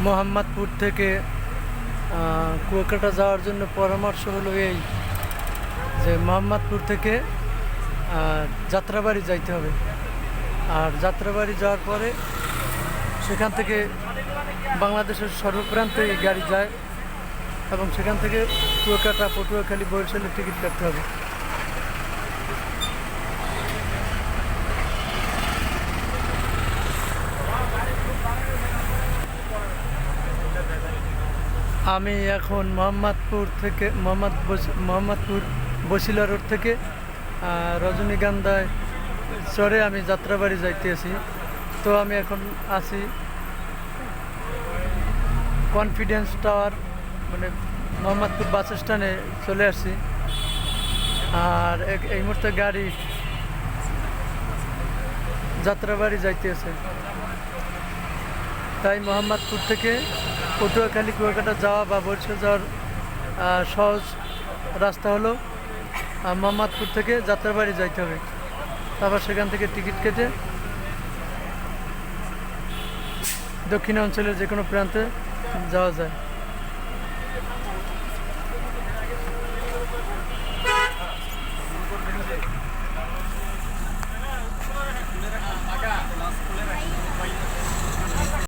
মোহাম্মদপুর থেকে কুয়াকাটা যাওয়ার জন্য পরামর্শ হলো এই যে মোহাম্মদপুর থেকে যাত্রাবাড়ি যাইতে হবে। আর যাত্রাবাড়ি যাওয়ার পরে সেখান থেকে বাংলাদেশের সর্বপ্রান্তে এই গাড়ি যায় এবং সেখান থেকে কুয়াকাটা, পটুয়াখালী, বরিশালের টিকিট কাটতে হবে। আমি এখন মোহাম্মদপুর বসিলা রোড থেকে রজনীগন্ধায় চড়ে আমি যাত্রাবাড়ি যাইতেছি। তো আমি এখন আছি কনফিডেন্স টাওয়ার, মানে মোহাম্মদপুর বাস স্ট্যান্ডে চলে আসছি। আর এই মুহূর্তে গাড়ি যাত্রাবাড়ি যাইতেছে। তাই মোহাম্মদপুর থেকে পটুয়াখালী, কুয়াকাটা যাওয়া বা বরিশাল যাওয়ার সহজ রাস্তা হলো মোহাম্মদপুর থেকে যাত্রাবাড়ি যাইতে হবে। তারপর সেখান থেকে টিকিট কেটে দক্ষিণাঞ্চলের যে কোনো প্রান্তে যাওয়া যায়।